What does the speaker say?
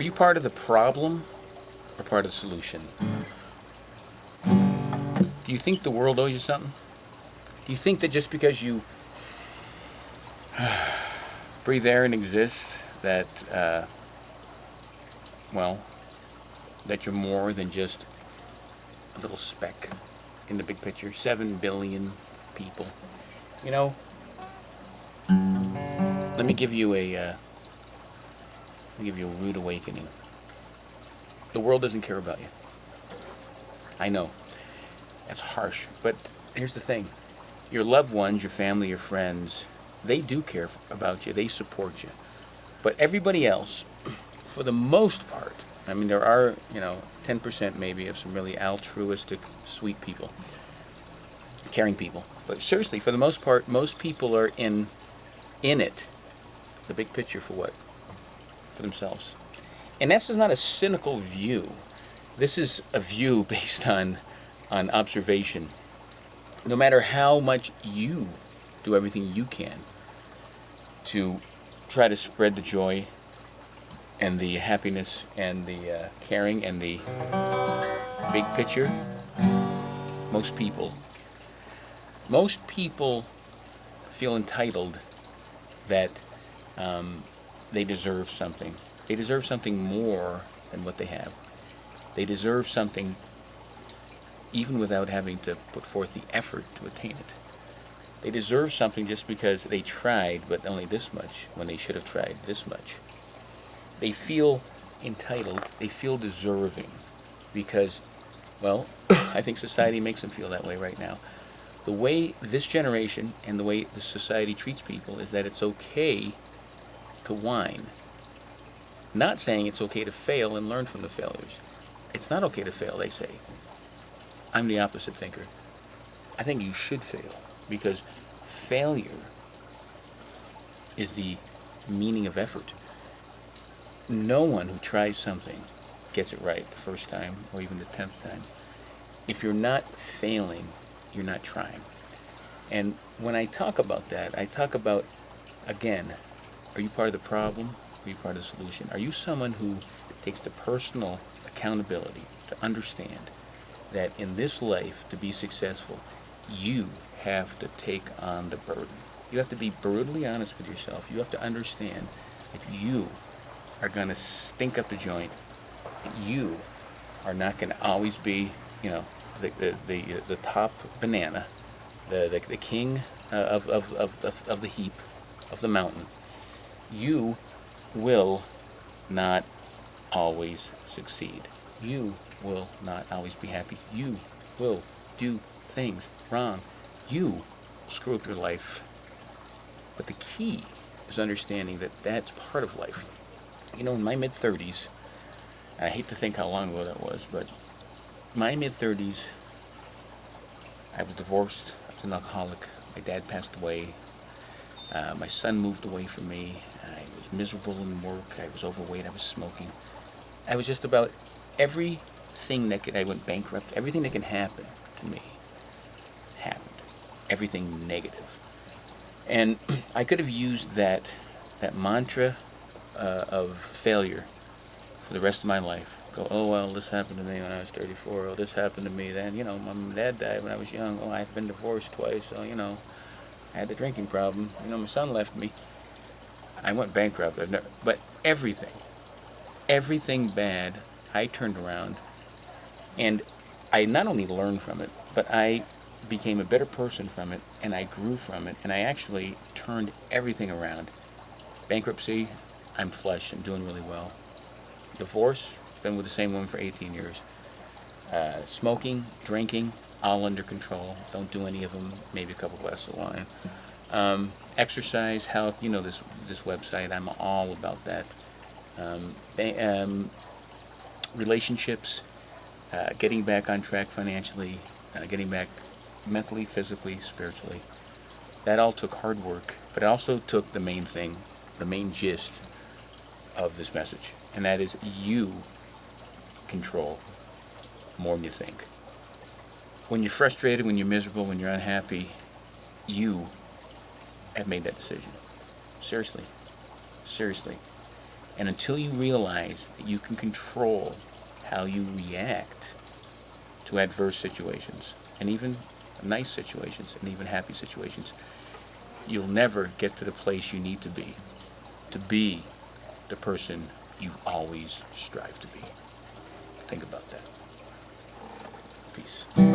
Are you part of the problem or part of the solution? Do you think the world owes you something? Do you think that just because you breathe air and exist, that, well, that you're more than just a little speck in the big picture? 7 billion people. You know, let me give you a rude awakening. The world doesn't care about you. I know. That's harsh, but here's the thing. Your loved ones, your family, your friends, they do care about you. They support you. But everybody else, for the most part, I mean, there are, 10% maybe of some really altruistic, sweet people, caring people. But seriously, for the most part, most people are in it, the big picture for what? For themselves. And this is not a cynical view. This is a view based on observation. No matter how much you do everything you can to try to spread the joy and the happiness and the caring and the big picture, most people feel entitled that they deserve something. They deserve something more than what they have. They deserve something even without having to put forth the effort to attain it. They deserve something just because they tried, but only this much, when they should have tried this much. They feel entitled, they feel deserving, because, well, I think society makes them feel that way right now. The way this generation and the way the society treats people is that it's okay to whine. Not saying it's okay to fail and learn from the failures. It's not okay to fail, they say. I'm the opposite thinker. I think you should fail, because failure is the meaning of effort. No one who tries something gets it right the first time or even the 10th time. If you're not failing, you're not trying. And when I talk about that, I talk about, again, are you part of the problem? Are you part of the solution? Are you someone who takes the personal accountability to understand that in this life, to be successful, you have to take on the burden? You have to be brutally honest with yourself. You have to understand that you are going to stink up the joint. That you are not going to always be, the top banana, the king of the heap, of the mountain. You will not always succeed. You will not always be happy. You will do things wrong. You will screw up your life. But the key is understanding that that's part of life. In my mid-30s, and I hate to think how long ago that was, but my mid-30s, I was divorced. I was an alcoholic. My dad passed away. My son moved away from me. I was miserable in work. I was overweight. I was smoking. I was just about everything I went bankrupt. Everything that can happen to me happened. Everything negative. And I could have used that mantra of failure for the rest of my life. Go, oh, well, this happened to me when I was 34. Oh, this happened to me then. My mom and dad died when I was young. Oh, I've been divorced twice. So, I had the drinking problem. My son left me. I went bankrupt. But everything bad, I turned around. And I not only learned from it, but I became a better person from it, and I grew from it, and I actually turned everything around. Bankruptcy, I'm flush. I'm doing really well. Divorce, been with the same woman for 18 years. Smoking, drinking, all under control. Don't do any of them. Maybe a couple glasses of wine. Exercise, health. This website. I'm all about that. Relationships, getting back on track financially, getting back mentally, physically, spiritually. That all took hard work, but it also took the main thing, the main gist of this message, and that is you control more than you think. When you're frustrated, when you're miserable, when you're unhappy, you have made that decision. Seriously. And until you realize that you can control how you react to adverse situations, and even nice situations, and even happy situations, you'll never get to the place you need to be the person you always strive to be. Think about that. Peace.